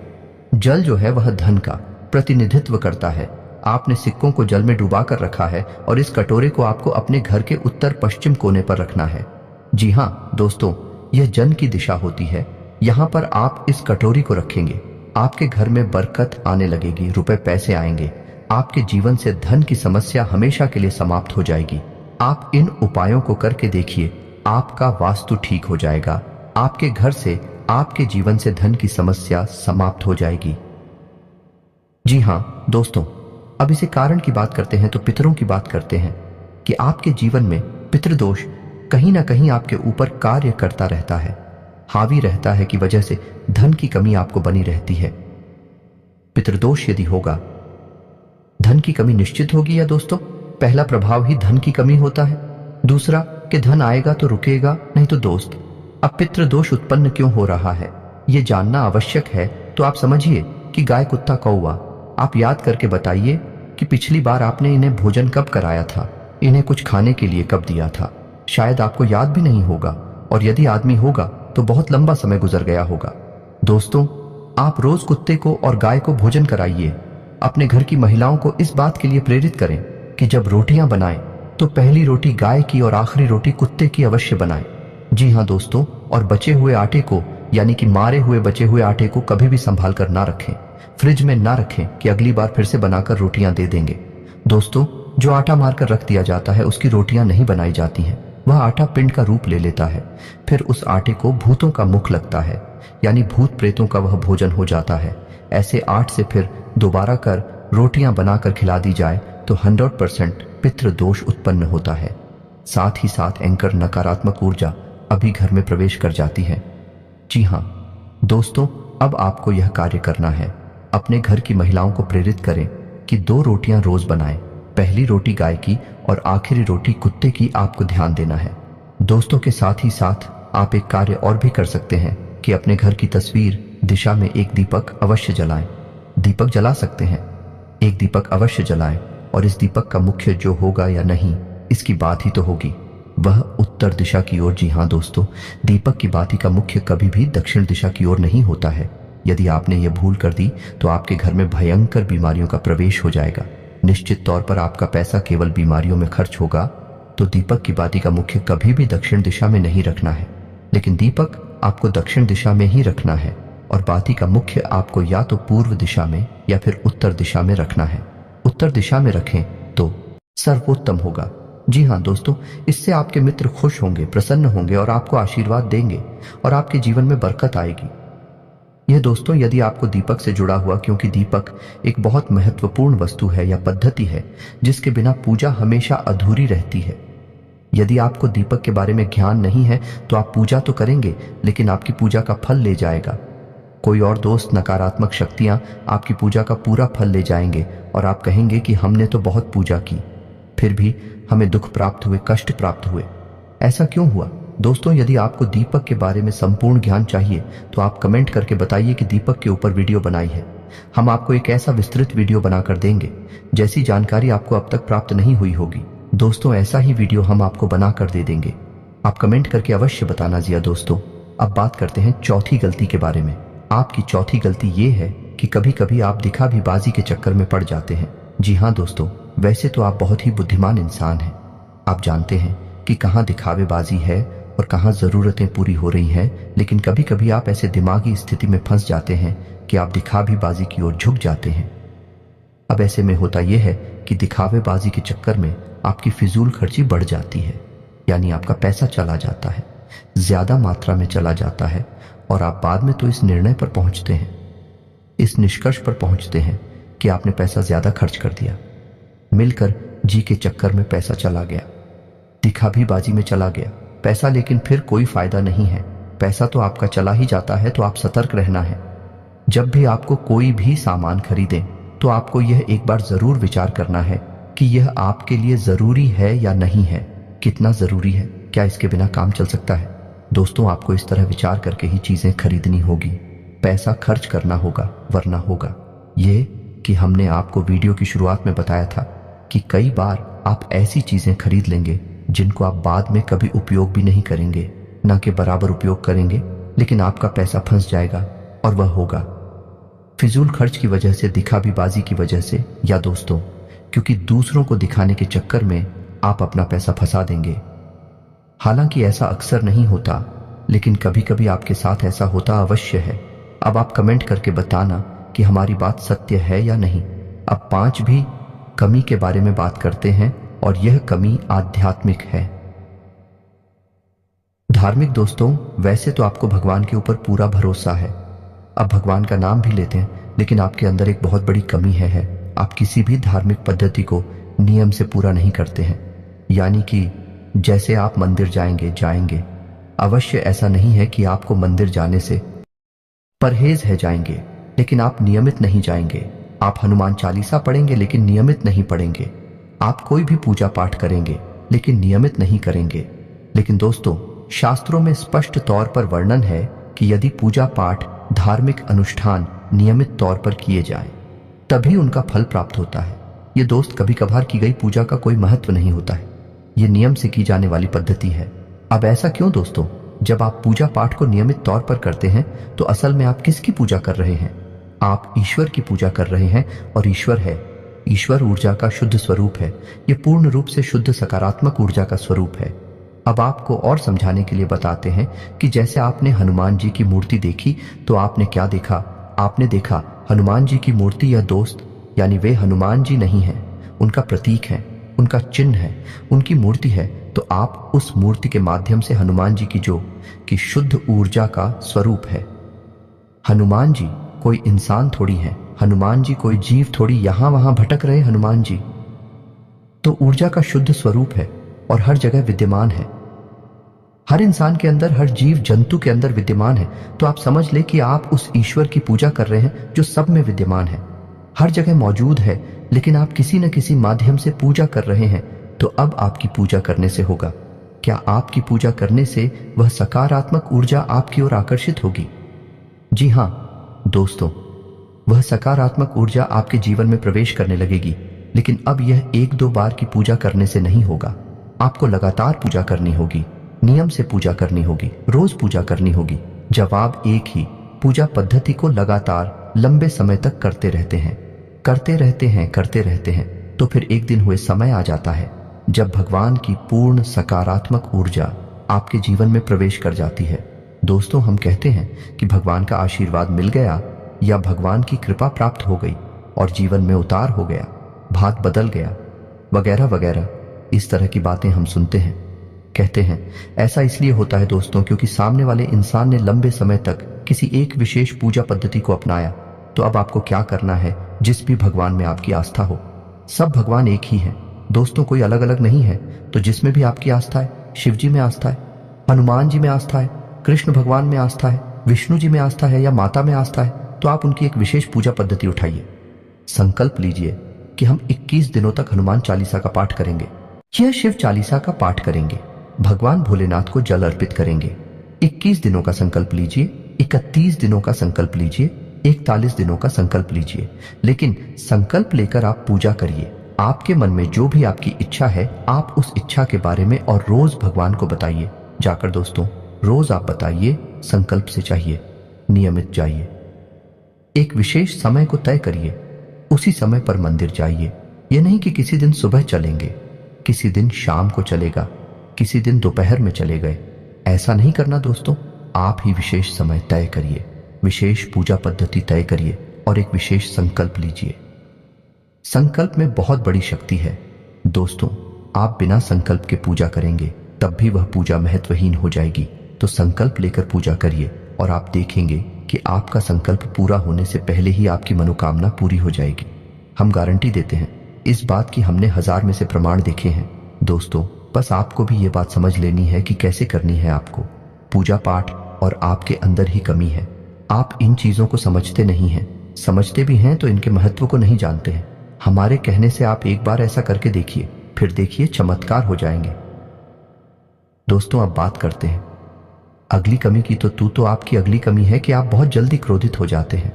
जल जो है वह धन का प्रतिनिधित्व करता है। आपने सिक्कों को जल में डुबा कर रखा है और इस कटोरे को आपको अपने घर के उत्तर पश्चिम कोने पर रखना है। जी हाँ दोस्तों, यह जन की दिशा होती है। यहाँ पर आप इस कटोरी को रखेंगे, आपके घर में बरकत आने लगेगी, रुपए पैसे आएंगे, आपके जीवन से धन की समस्या हमेशा के लिए समाप्त हो जाएगी। आप इन उपायों को करके देखिए, आपका वास्तु ठीक हो जाएगा, आपके घर से, आपके जीवन से धन की समस्या समाप्त हो जाएगी। जी हाँ दोस्तों, अब इसे कारण की बात करते हैं तो पितरों की बात करते हैं कि आपके जीवन में पितृदोष कहीं ना कहीं आपके ऊपर कार्य करता रहता है, हावी रहता है, की वजह से धन की कमी आपको बनी रहती है। पितृदोष यदि होगा, धन की कमी निश्चित होगी। या दोस्तों, पहला प्रभाव ही धन की कमी होता है, दूसरा कि धन आएगा तो रुकेगा नहीं। तो दोस्त, अब पितृदोष उत्पन्न क्यों हो रहा है ये जानना आवश्यक है। तो आप समझिए कि गाय, कुत्ता, कौवा, आप याद करके बताइए कि पिछली बार आपने इन्हें भोजन कब कराया था। इन्हें कुछ खाने के लिए कब दिया था, शायद आपको याद भी नहीं होगा, और यदि आदमी होगा तो बहुत लंबा समय गुजर गया होगा। दोस्तों, आप रोज कुत्ते को और गाय को भोजन कराइए। अपने घर की महिलाओं को इस बात के लिए प्रेरित करें कि जब रोटियां बनाएं तो पहली रोटी गाय की और आखिरी रोटी कुत्ते की अवश्य बनाएं। जी हाँ दोस्तों, और बचे हुए आटे को, यानी कि मारे हुए बचे हुए आटे को कभी भी संभाल कर ना रखें, फ्रिज में ना रखें कि अगली बार फिर से बनाकर रोटियां दे देंगे। दोस्तों, जो आटा मारकर रख दिया जाता है उसकी रोटियां नहीं बनाई जाती हैं। वह आटा पिंड का रूप ले लेता है। फिर उस आटे को भूतों का मुख लगता है, यानी भूत प्रेतों का वह भोजन हो जाता है। ऐसे आट से फिर दोबारा कर रोटियां बनाकर खिला दी जाए तो 100% पितृ दोष उत्पन्न होता है। साथ ही साथ एंकर नकारात्मक ऊर्जा अभी घर में प्रवेश कर जाती है। जी हाँ दोस्तों, अब आपको यह कार्य करना है। अपने घर की महिलाओं को प्रेरित करें कि 2 रोटियां रोज बनाएं। पहली रोटी गाय की और आखिरी रोटी कुत्ते की आपको ध्यान देना है। दोस्तों के साथ ही साथ आप एक कार्य और भी कर सकते हैं कि अपने घर की तस्वीर दिशा में एक दीपक अवश्य जलाएं। दीपक जला सकते हैं, एक दीपक अवश्य जलाएं, और इस दीपक का मुख्य जो होगा या नहीं इसकी बात ही तो होगी, वह उत्तर दिशा की ओर। जी हाँ दोस्तों, दीपक की बाती का मुख्य कभी भी दक्षिण दिशा की ओर नहीं होता है। यदि आपने यह भूल कर दी तो आपके घर में भयंकर बीमारियों का प्रवेश हो जाएगा। निश्चित तौर पर आपका पैसा केवल बीमारियों में खर्च होगा। तो दीपक की बाती का मुख्य कभी भी दक्षिण दिशा में नहीं रखना है, लेकिन दीपक आपको दक्षिण दिशा में ही रखना है, और बाती का मुख्य आपको या तो पूर्व दिशा में या फिर उत्तर दिशा में रखना है। उत्तर दिशा में रखें तो सर्वोत्तम होगा। जी हाँ दोस्तों, इससे आपके मित्र खुश होंगे, प्रसन्न होंगे और आपको आशीर्वाद देंगे और आपके जीवन में बरकत आएगी। यह दोस्तों यदि आपको दीपक से जुड़ा हुआ, क्योंकि दीपक एक बहुत महत्वपूर्ण वस्तु है या पद्धति है जिसके बिना पूजा हमेशा अधूरी रहती है। यदि आपको दीपक के बारे में ज्ञान नहीं है तो आप पूजा तो करेंगे लेकिन आपकी पूजा का फल ले जाएगा कोई और दोस्त। नकारात्मक शक्तियां आपकी पूजा का पूरा फल ले जाएंगे और आप कहेंगे कि हमने तो बहुत पूजा की, फिर भी हमें दुख प्राप्त हुए, कष्ट प्राप्त हुए। ऐसा क्यों हुआ? दोस्तों, यदि आपको दीपक के बारे में संपूर्ण ज्ञान चाहिए तो आप कमेंट करके बताइए कि दीपक के ऊपर वीडियो बनाई है। हम आपको एक ऐसा विस्तृत वीडियो बनाकर देंगे जैसी जानकारी आपको अब तक प्राप्त नहीं हुई होगी। दोस्तों, ऐसा ही वीडियो हम आपको बनाकर दे देंगे। आप कमेंट करके अवश्य बताना। जी दोस्तों, अब बात करते हैं चौथी गलती के बारे में। आपकी चौथी गलती ये है कि कभी कभी आप दिखावीबाजी के चक्कर में पड़ जाते हैं। जी हाँ दोस्तों, वैसे तो आप बहुत ही बुद्धिमान इंसान हैं। आप जानते हैं कि कहाँ दिखावेबाजी है और कहाँ जरूरतें पूरी हो रही हैं, लेकिन कभी कभी आप ऐसे दिमागी स्थिति में फंस जाते हैं कि आप दिखावीबाजी की ओर झुक जाते हैं। अब ऐसे में होता यह है कि दिखावेबाजी के चक्कर में आपकी फिजूल खर्ची बढ़ जाती है, यानी आपका पैसा चला जाता है, ज्यादा मात्रा में चला जाता है, और आप बाद में तो इस निर्णय पर पहुंचते हैं, इस निष्कर्ष पर पहुंचते हैं कि आपने पैसा ज्यादा खर्च कर दिया। मिलकर जी के चक्कर में पैसा चला गया, दिखावीबाजी में चला गया पैसा, लेकिन फिर कोई फायदा नहीं है। पैसा तो आपका चला ही जाता है, तो आप सतर्क रहना है। जब भी आपको कोई भी सामान खरीदें तो आपको यह एक बार जरूर विचार करना है कि यह आपके लिए जरूरी है या नहीं है, कितना जरूरी है, क्या इसके बिना काम चल सकता है। दोस्तों, आपको इस तरह विचार करके ही चीजें खरीदनी होगी, पैसा खर्च करना होगा, वरना होगा ये कि हमने आपको वीडियो की शुरुआत में बताया था कि कई बार आप ऐसी चीजें खरीद लेंगे जिनको आप बाद में कभी उपयोग भी नहीं करेंगे, ना कि बराबर उपयोग करेंगे, लेकिन आपका पैसा फंस जाएगा, और वह होगा फिजूल खर्च की वजह से, दिखावीबाजी की वजह से, या दोस्तों क्योंकि दूसरों को दिखाने के चक्कर में आप अपना पैसा फंसा देंगे। हालांकि ऐसा अक्सर नहीं होता, लेकिन कभी कभी आपके साथ ऐसा होता अवश्य है। अब आप कमेंट करके बताना कि हमारी बात सत्य है या नहीं। अब 5 भी कमी के बारे में बात करते हैं, और यह कमी आध्यात्मिक है। धार्मिक दोस्तों, वैसे तो आपको भगवान के ऊपर पूरा भरोसा है, अब भगवान का नाम भी लेते हैं, लेकिन आपके अंदर एक बहुत बड़ी कमी है। आप किसी भी धार्मिक पद्धति को नियम से पूरा नहीं करते हैं। यानी कि जैसे आप मंदिर जाएंगे, अवश्य ऐसा नहीं है कि आपको मंदिर जाने से परहेज है जाएंगे, लेकिन आप नियमित नहीं जाएंगे। आप हनुमान चालीसा पढ़ेंगे लेकिन नियमित नहीं पढ़ेंगे। आप कोई भी पूजा पाठ करेंगे लेकिन नियमित नहीं करेंगे। लेकिन दोस्तों, शास्त्रों में स्पष्ट तौर पर वर्णन है कि यदि पूजा पाठ, धार्मिक अनुष्ठान नियमित तौर पर किए जाएं, तभी उनका फल प्राप्त होता है। ये दोस्त, कभी कभार की गई पूजा का कोई महत्व नहीं होता है। ये नियम से की जाने वाली पद्धति है। अब ऐसा क्यों दोस्तों? जब आप पूजा पाठ को नियमित तौर पर करते हैं तो असल में आप किसकी पूजा कर रहे हैं? आप ईश्वर की पूजा कर रहे हैं। और ईश्वर है, ईश्वर ऊर्जा का शुद्ध स्वरूप है। ये पूर्ण रूप से शुद्ध सकारात्मक ऊर्जा का स्वरूप है। अब आपको और समझाने के लिए बताते हैं कि जैसे आपने हनुमान जी की मूर्ति देखी तो आपने क्या देखा? आपने देखा हनुमान जी की मूर्ति या दोस्त, यानी वे हनुमान जी नहीं है, उनका प्रतीक है, उनका चिन्ह है, उनकी मूर्ति है। तो आप उस मूर्ति के माध्यम से हनुमान जी की शुद्ध ऊर्जा का स्वरूप है। हनुमान जी कोई इंसान थोड़ी है, हनुमान जी कोई जीव थोड़ी यहां वहां भटक रहे हनुमान जी तो ऊर्जा का शुद्ध स्वरूप है और हर जगह विद्यमान है। हर इंसान के अंदर, हर जीव जंतु के अंदर विद्यमान है। तो आप समझ ले कि आप उस ईश्वर की पूजा कर रहे हैं जो सब में विद्यमान है, हर जगह मौजूद है, लेकिन आप किसी न किसी माध्यम से पूजा कर रहे हैं। तो अब आपकी पूजा करने से होगा क्या? आपकी पूजा करने से वह सकारात्मक ऊर्जा आपकी ओर आकर्षित होगी। जी हां दोस्तों, वह सकारात्मक ऊर्जा आपके जीवन में प्रवेश करने लगेगी। लेकिन अब यह एक दो बार की पूजा करने से नहीं होगा। आपको लगातार पूजा करनी होगी, नियम से पूजा करनी होगी, रोज पूजा करनी होगी। जवाब एक ही, पूजा पद्धति को लगातार लंबे समय तक करते रहते हैं, तो फिर एक दिन हुए समय आ जाता है जब भगवान की पूर्ण सकारात्मक ऊर्जा आपके जीवन में प्रवेश कर जाती है। दोस्तों, हम कहते हैं कि भगवान का आशीर्वाद मिल गया या भगवान की कृपा प्राप्त हो गई और जीवन में उतार हो गया, भाग बदल गया, वगैरह वगैरह। इस तरह की बातें हम सुनते हैं, कहते हैं। ऐसा इसलिए होता है दोस्तों क्योंकि सामने वाले इंसान ने लंबे समय तक किसी एक विशेष पूजा पद्धति को अपनाया। तो अब आपको क्या करना है? जिस भी भगवान में आपकी आस्था हो, सब भगवान एक ही है दोस्तों, कोई अलग अलग नहीं है। तो जिसमें भी आपकी आस्था है, शिव जी में आस्था है, हनुमान जी में आस्था है, कृष्ण भगवान में आस्था है, विष्णु जी में आस्था है या माता में आस्था है, तो आप उनकी एक विशेष पूजा पद्धति उठाइए। संकल्प लीजिए कि हम 21 दिनों तक हनुमान चालीसा का पाठ करेंगे, यह शिव चालीसा का पाठ करेंगे, भगवान भोलेनाथ को जल अर्पित करेंगे। 21 दिनों का संकल्प लीजिए, 31 दिनों का संकल्प लीजिए, 41 दिनों का संकल्प लीजिए। लेकिन संकल्प लेकर आप पूजा करिए। आपके मन में जो भी आपकी इच्छा है, आप उस इच्छा के बारे में और रोज भगवान को बताइए। जाकर दोस्तों, रोज आप बताइए, संकल्प से चाहिए, नियमित जाइए। एक विशेष समय को तय करिए, उसी समय पर मंदिर जाइए। यह नहीं कि किसी दिन सुबह चलेंगे, किसी दिन शाम को चलेगा, किसी दिन दोपहर में चले गए। ऐसा नहीं करना दोस्तों। आप ही विशेष समय तय करिए, विशेष पूजा पद्धति तय करिए और एक विशेष संकल्प लीजिए। संकल्प में बहुत बड़ी शक्ति है दोस्तों। आप बिना संकल्प के पूजा करेंगे तब भी वह पूजा महत्वहीन हो जाएगी। तो संकल्प लेकर पूजा करिए और आप देखेंगे कि आपका संकल्प पूरा होने से पहले ही आपकी मनोकामना पूरी हो जाएगी। हम गारंटी देते हैं इस बात की। हमने 1000 में से प्रमाण देखे हैं दोस्तों। बस आपको भी ये बात समझ लेनी है कि कैसे करनी है आपको पूजा पाठ, और आपके अंदर ही कमी है। आप इन चीजों को समझते नहीं हैं, समझते भी हैं तो इनके महत्व को नहीं जानते हैं। हमारे कहने से आप एक बार ऐसा करके देखिए, फिर देखिए चमत्कार हो जाएंगे। दोस्तों, अब बात करते हैं अगली कमी की। तो आपकी अगली कमी है कि आप बहुत जल्दी क्रोधित हो जाते हैं,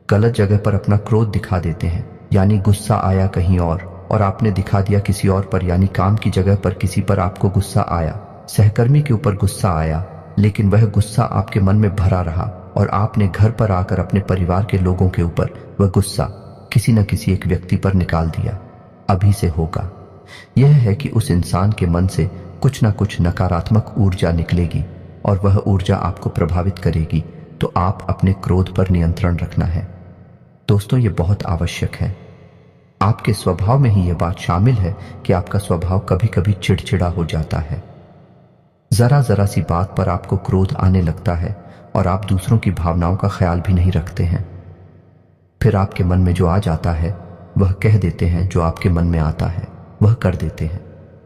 गलत जगह पर अपना क्रोध दिखा देते हैं। यानी गुस्सा आया कहीं और आपने दिखा दिया किसी और पर। यानी काम की जगह पर किसी पर आपको गुस्सा आया, सहकर्मी के ऊपर गुस्सा आया, लेकिन वह गुस्सा आपके मन में भरा रहा और आपने घर पर आकर अपने परिवार के लोगों के ऊपर वह गुस्सा किसी न किसी एक व्यक्ति पर निकाल दिया। अभी से होगा यह है कि उस इंसान के मन से कुछ न कुछ नकारात्मक ऊर्जा निकलेगी और वह ऊर्जा आपको प्रभावित करेगी। तो आप अपने क्रोध पर नियंत्रण रखना है दोस्तों, ये बहुत आवश्यक है। आपके स्वभाव में ही यह बात शामिल है कि आपका स्वभाव कभी कभी चिड़चिड़ा हो जाता है। जरा जरा सी बात पर आपको क्रोध आने लगता है और आप दूसरों की भावनाओं का ख्याल भी नहीं रखते हैं। फिर आपके मन में जो आ जाता है वह कह देते हैं, जो आपके मन में आता है वह कर देते हैं।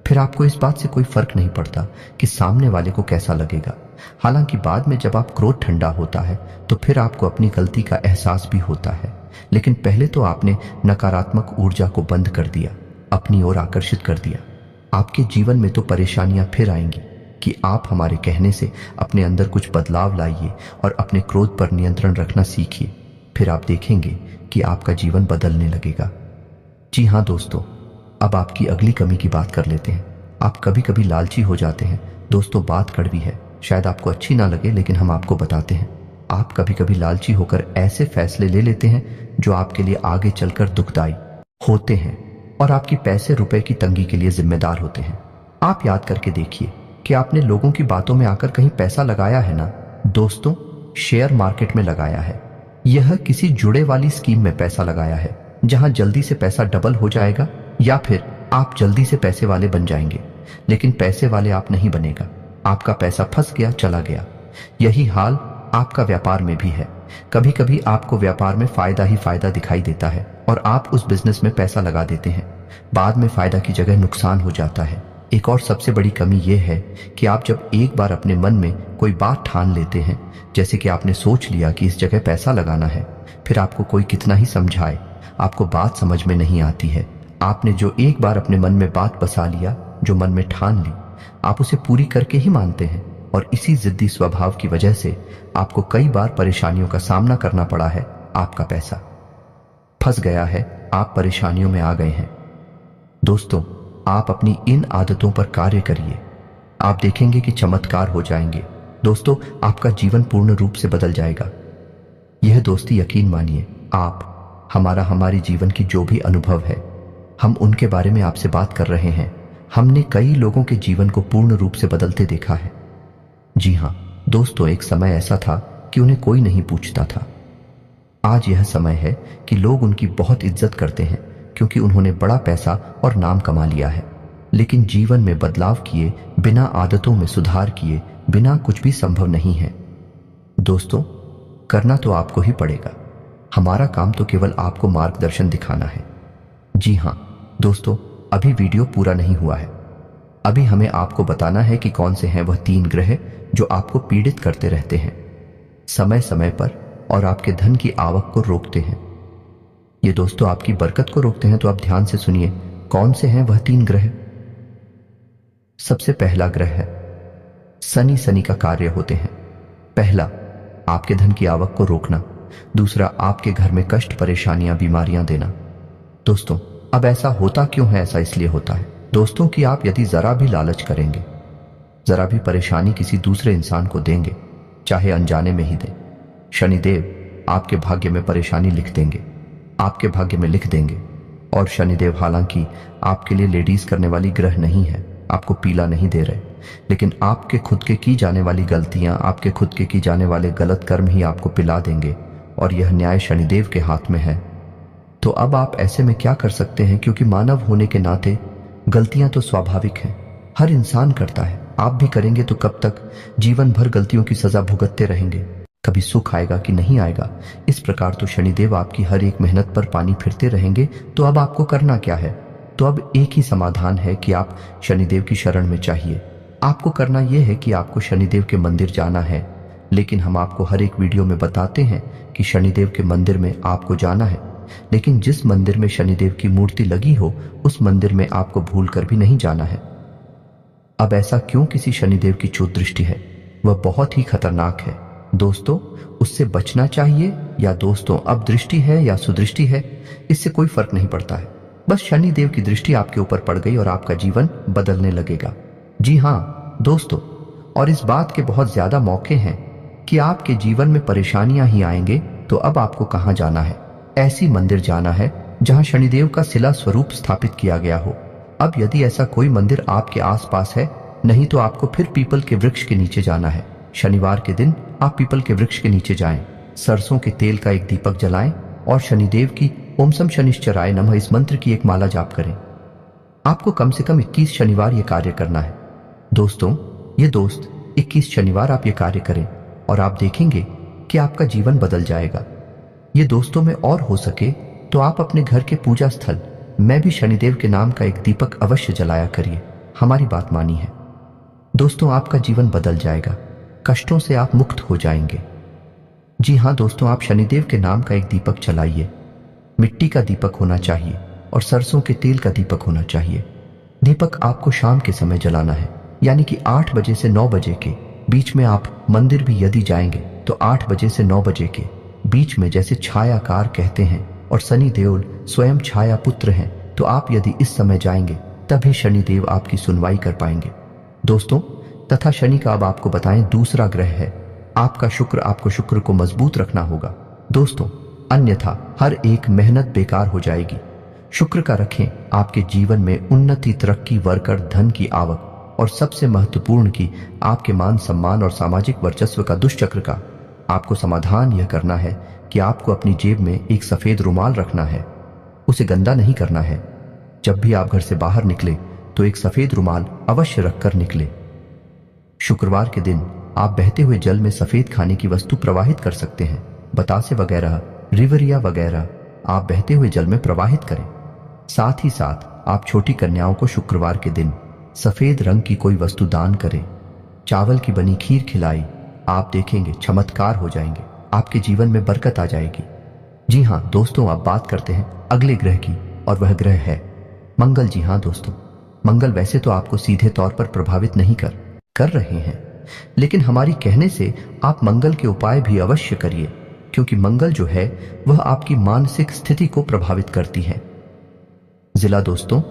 फिर आपको इस बात से कोई फर्क नहीं पड़ता कि सामने वाले को कैसा लगेगा। हालांकि बाद में जब आप क्रोध ठंडा होता है तो फिर आपको अपनी गलती का एहसास भी होता है। लेकिन पहले तो आपने नकारात्मक ऊर्जा को बंद कर दिया, अपनी ओर आकर्षित कर दिया। आपके जीवन में तो परेशानियां फिर आएंगी कि आप हमारे कहने से अपने अंदर कुछ बदलाव लाइए और अपने क्रोध पर नियंत्रण रखना सीखिए। फिर आप देखेंगे कि आपका जीवन बदलने लगेगा। जी हाँ दोस्तों, अब आपकी अगली कमी की बात कर लेते हैं। आप कभी कभी लालची हो जाते हैं। दोस्तों, बात कड़वी है, शायद आपको अच्छी ना लगे, लेकिन हम आपको बताते हैं। आप कभी कभी लालची होकर ऐसे फैसले ले लेते हैं जो आपके लिए आगे चलकर दुखदाई होते हैं और आपकी पैसे रुपए की तंगी के लिए जिम्मेदार होते हैं। आप याद करके देखिए कि आपने लोगों की बातों में आकर कहीं पैसा लगाया है ना? दोस्तों, शेयर मार्केट में लगाया है, यह किसी जुड़े वाली स्कीम में पैसा लगाया है जहां जल्दी से पैसा डबल हो जाएगा, या फिर आप जल्दी से पैसे वाले बन जाएंगे, लेकिन पैसे वाले आप नहीं बनेगा। आपका पैसा फंस गया, चला गया। यही हाल आपका व्यापार में भी है। कभी कभी आपको व्यापार में फायदा ही फायदा दिखाई देता है और आप उस बिजनेस में पैसा लगा देते हैं। बाद में फायदा की जगह नुकसान हो जाता है। एक और सबसे बड़ी कमी यह है कि आप जब एक बार अपने मन में कोई बात ठान लेते हैं, जैसे कि आपने सोच लिया कि इस जगह पैसा लगाना है, फिर आपको कोई कितना ही समझाए, आपको बात समझ में नहीं आती है। आपने जो एक बार अपने मन में बात बसा लिया, जो मन में ठान ली, आप उसे पूरी करके ही मानते हैं, और इसी जिद्दी स्वभाव की वजह से आपको कई बार परेशानियों का सामना करना पड़ा है। आपका पैसा फंस गया है, आप परेशानियों में आ गए हैं। दोस्तों, आप अपनी इन आदतों पर कार्य करिए, आप देखेंगे कि चमत्कार हो जाएंगे। दोस्तों, आपका जीवन पूर्ण रूप से बदल जाएगा। यह दोस्ती यकीन मानिए, आप हमारी जीवन की जो भी अनुभव है, हम उनके बारे में आपसे बात कर रहे हैं। हमने कई लोगों के जीवन को पूर्ण रूप से बदलते देखा है। जी हाँ दोस्तों, एक समय ऐसा था कि उन्हें कोई नहीं पूछता था। आज यह समय है कि लोग उनकी बहुत इज्जत करते हैं क्योंकि उन्होंने बड़ा पैसा और नाम कमा लिया है। लेकिन जीवन में बदलाव किए बिना, आदतों में सुधार किए बिना कुछ भी संभव नहीं है। दोस्तों, करना तो आपको ही पड़ेगा। हमारा काम तो केवल आपको मार्गदर्शन दिखाना है। जी हाँ दोस्तों, अभी वीडियो पूरा नहीं हुआ है। अभी हमें आपको बताना है कि कौन से हैं वह 3 ग्रह जो आपको पीड़ित करते रहते हैं समय समय पर और आपके धन की आवक को रोकते हैं। ये दोस्तों आपकी बरकत को रोकते हैं, तो आप ध्यान से सुनिए कौन से हैं वह 3 ग्रह। सबसे पहला ग्रह है शनि। शनि का कार्य होते हैं, पहला आपके धन की आवक को रोकना, दूसरा आपके घर में कष्ट, परेशानियां, बीमारियां देना। दोस्तों, अब ऐसा होता क्यों है? ऐसा इसलिए होता है दोस्तों कि आप यदि जरा भी लालच करेंगे, जरा भी परेशानी किसी दूसरे इंसान को देंगे, चाहे अनजाने में ही दें, शनिदेव आपके भाग्य में परेशानी लिख देंगे, आपके भाग्य में लिख देंगे। और शनिदेव हालांकि आपके लिए लेडीज करने वाली ग्रह नहीं है, आपको पीला नहीं दे रहे, लेकिन आपके खुद के की जाने वाली गलतियां, आपके खुद के की जाने वाले गलत कर्म ही आपको पिला देंगे, और यह न्याय शनिदेव के हाथ में है। तो अब आप ऐसे में क्या कर सकते हैं? क्योंकि मानव होने के नाते गलतियां तो स्वाभाविक हैं, हर इंसान करता है, आप भी करेंगे। तो कब तक जीवन भर गलतियों की सजा भुगतते रहेंगे? कभी सुख आएगा कि नहीं आएगा? इस प्रकार तो शनिदेव आपकी हर एक मेहनत पर पानी फिरते रहेंगे। तो अब आपको करना क्या है? तो अब एक ही समाधान है कि आप शनिदेव की शरण में चाहिए। आपको करना यह है कि आपको शनिदेव के मंदिर जाना है। लेकिन हम आपको हर एक वीडियो में बताते हैं कि शनिदेव के मंदिर में आपको जाना है, लेकिन जिस मंदिर में शनिदेव की मूर्ति लगी हो उस मंदिर में आपको भूल कर भी नहीं जाना है। अब ऐसा क्यों? किसी शनिदेव की चोट दृष्टि है, वह बहुत ही खतरनाक है दोस्तों, उससे बचना चाहिए। या दोस्तों, अब दृष्टि है या सुदृष्टि है, इससे कोई फर्क नहीं पड़ता है। बस शनिदेव की दृष्टि आपके ऊपर पड़ गई और आपका जीवन बदलने लगेगा। जी हाँ दोस्तों, और इस बात के बहुत ज्यादा मौके हैं कि आपके जीवन में परेशानियां ही आएंगे। तो अब आपको कहां जाना है? ऐसी मंदिर जाना है जहां शनिदेव का शिला स्वरूप स्थापित किया गया हो। अब यदि ऐसा कोई मंदिर आपके आसपास है, नहीं तो आपको फिर पीपल के वृक्ष के नीचे जाना है। शनिवार के दिन आप पीपल के वृक्ष के नीचे जाएं, सरसों के तेल का एक दीपक जलाएं और शनिदेव की ओम सम शनिश्चराय नमः इस मंत्र की एक माला जाप करें। आपको कम से कम 21 शनिवार यह कार्य करना है। दोस्तों, ये 21 शनिवार आप ये कार्य करें और आप देखेंगे कि आपका जीवन बदल जाएगा। ये दोस्तों में और हो सके तो आप अपने घर के पूजा स्थल में भी शनिदेव के नाम का एक दीपक अवश्य जलाया करिए। हमारी बात मानी है दोस्तों, आपका जीवन बदल जाएगा, कष्टों से आप मुक्त हो जाएंगे। जी हाँ दोस्तों, आप शनिदेव के नाम का एक दीपक जलाइए। मिट्टी का दीपक होना चाहिए और सरसों के तेल का दीपक होना चाहिए। दीपक आपको शाम के समय जलाना है, यानी कि 8 बजे से 9 बजे के बीच में। आप मंदिर भी यदि जाएंगे तो 8 बजे से 9 बजे के बीच में, जैसे छायाकार कहते हैं, और शनि देव स्वयं छाया पुत्र हैं, तो आप यदि इस समय जाएंगे तभी शनिदेव आपकी सुनवाई कर पाएंगे। दोस्तों, तथा शनि का अब आपको बताएं दूसरा ग्रह है आपका शुक्र। आपको शुक्र को मजबूत रखना होगा दोस्तों, अन्यथा हर एक मेहनत बेकार हो जाएगी। शुक्र का रखें आपके जीवन में उन्नति, तरक्की, वर्कर, धन की आवक और सबसे महत्वपूर्ण की आपके मान सम्मान और सामाजिक वर्चस्व का दुष्चक्र का। आपको समाधान यह करना है कि आपको अपनी जेब में एक सफेद रुमाल रखना है, उसे गंदा नहीं करना है। जब भी आप घर से बाहर निकले तो एक सफेद रुमाल अवश्य रखकर निकले। शुक्रवार के दिन आप बहते हुए जल में सफेद खाने की वस्तु प्रवाहित कर सकते हैं। बतासे वगैरह, रिवरिया वगैरह आप बहते हुए जल में प्रवाहित करें। साथ ही साथ आप छोटी कन्याओं को शुक्रवार के दिन सफेद रंग की कोई वस्तु दान करें। चावल की बनी खीर खिलाई, आप देखेंगे चमत्कार हो जाएंगे, आपके जीवन में बरकत आ जाएगी। जी हां दोस्तों, अब बात करते हैं अगले ग्रह की और वह ग्रह है मंगल। जी हां दोस्तों, मंगल वैसे तो आपको सीधे तौर पर प्रभावित नहीं कर रहे हैं, लेकिन हमारी कहने से आप मंगल के उपाय भी अवश्य करिए, क्योंकि मंगल जो है वह आपकी मानसिक स्थिति को प्रभावित करती है। जिला दोस्तों,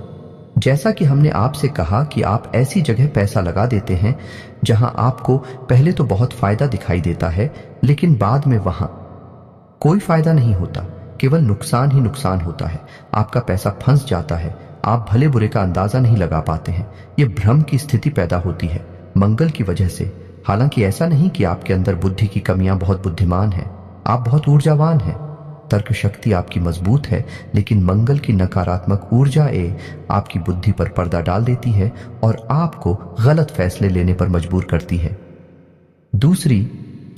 जैसा कि हमने आपसे कहा कि आप ऐसी जगह पैसा लगा देते हैं जहां आपको पहले तो बहुत फायदा दिखाई देता है, लेकिन बाद में वहां कोई फायदा नहीं होता, केवल नुकसान ही नुकसान होता है। आपका पैसा फंस जाता है, आप भले बुरे का अंदाजा नहीं लगा पाते हैं। यह भ्रम की स्थिति पैदा होती है मंगल की वजह से। हालांकि ऐसा नहीं कि आपके अंदर बुद्धि की कमियां, बहुत बुद्धिमान हैं, आप बहुत ऊर्जावान हैं, तर्क शक्ति आपकी मजबूत है, लेकिन मंगल की नकारात्मक ऊर्जा आपकी बुद्धि पर पर्दा डाल देती है और आपको गलत फैसले लेने पर मजबूर करती है। दूसरी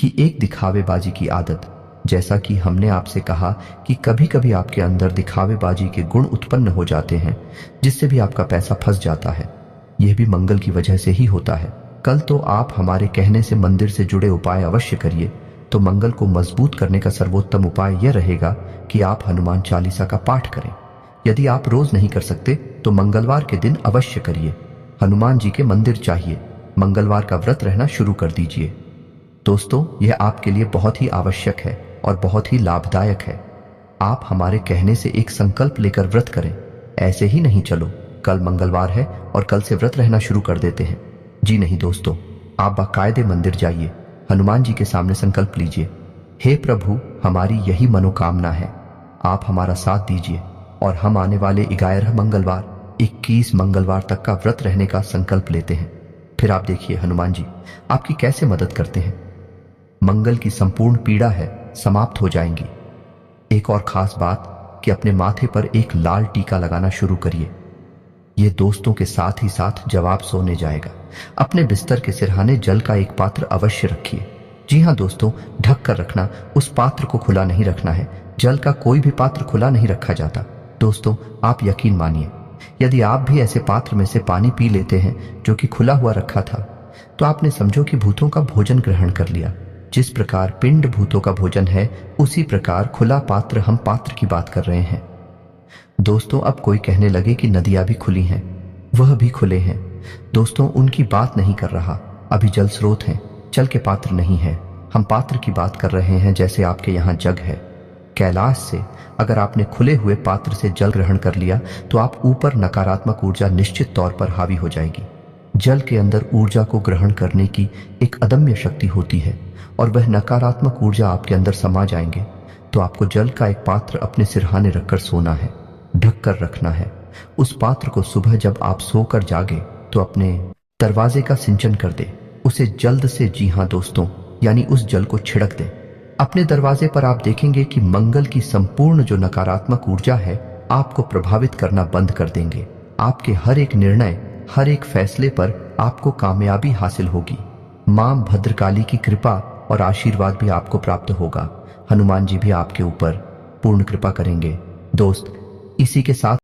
कि एक दिखावेबाजी की आदत। जैसा कि हमने आपसे कहा कि कभी कभी आपके अंदर दिखावेबाजी के गुण उत्पन्न हो जाते हैं, जिससे भी आपका पैसा फंस जाता है। यह भी मंगल की वजह से ही होता है। कल तो आप हमारे कहने से मंदिर से जुड़े उपाय अवश्य करिए। तो मंगल को मजबूत करने का सर्वोत्तम उपाय यह रहेगा कि आप हनुमान चालीसा का पाठ करें। यदि आप रोज नहीं कर सकते तो मंगलवार के दिन अवश्य करिए। हनुमान जी के मंदिर चाहिए, मंगलवार का व्रत रहना शुरू कर दीजिए। दोस्तों, यह आपके लिए बहुत ही आवश्यक है और बहुत ही लाभदायक है। आप हमारे कहने से एक संकल्प लेकर व्रत करें। ऐसे ही नहीं चलो कल मंगलवार है और कल से व्रत रहना शुरू कर देते हैं। जी नहीं दोस्तों, आप बाकायदे मंदिर जाइए, हनुमान जी के सामने संकल्प लीजिए, हे प्रभु हमारी यही मनोकामना है, आप हमारा साथ दीजिए और हम आने वाले 11 मंगलवार 21 मंगलवार तक का व्रत रहने का संकल्प लेते हैं। फिर आप देखिए हनुमान जी आपकी कैसे मदद करते हैं। मंगल की संपूर्ण पीड़ा है समाप्त हो जाएंगी। एक और खास बात कि अपने माथे पर एक लाल टीका लगाना शुरू करिए। यह दोस्तों के साथ ही साथ जब आप सोने जाएगा अपने बिस्तर के सिरहाने जल का एक पात्र अवश्य रखिए। जी हां दोस्तों, ढक कर रखना, उस पात्र को खुला नहीं रखना है। जल का कोई भी पात्र खुला नहीं रखा जाता। दोस्तों, आप यकीन मानिए, यदि आप भी ऐसे पात्र में से पानी पी लेते हैं जो कि खुला हुआ रखा था, तो आपने समझो कि भूतों का भोजन ग्रहण कर लिया। जिस प्रकार पिंड भूतों का भोजन है, उसी प्रकार खुला पात्र, हम पात्र की बात कर रहे हैं। दोस्तों, अब कोई कहने लगे कि नदियां भी खुली हैं, वह भी खुले हैं। दोस्तों, उनकी बात नहीं कर रहा। अभी जल स्रोत हैं, जल के पात्र नहीं है। हम पात्र की बात कर रहे हैं, जैसे आपके यहाँ जग है। कैलाश से अगर आपने खुले हुए पात्र से जल ग्रहण कर लिया तो आप ऊपर नकारात्मक ऊर्जा निश्चित तौर पर हावी हो जाएगी। जल के अंदर ऊर्जा को ग्रहण करने की एक अदम्य शक्ति होती है और वह नकारात्मक ऊर्जा आपके अंदर समा जाएंगे। तो आपको जल का एक पात्र अपने सिरहाने रखकर सोना है, ढक कर रखना है। उस पात्र को सुबह जब आप सोकर जागे तो अपने दरवाजे का सिंचन कर दे, उसे जल्द से, जी हां दोस्तों, यानी उस जल को छिड़क दे अपने दरवाजे पर। आप देखेंगे कि मंगल की संपूर्ण जो नकारात्मक ऊर्जा है आपको प्रभावित करना बंद कर देंगे। आपके हर एक निर्णय, हर एक फैसले पर आपको कामयाबी हासिल होगी। मां भद्रकाली की कृपा और आशीर्वाद भी आपको प्राप्त होगा। हनुमान जी भी आपके ऊपर पूर्ण कृपा करेंगे। दोस्त, इसी के साथ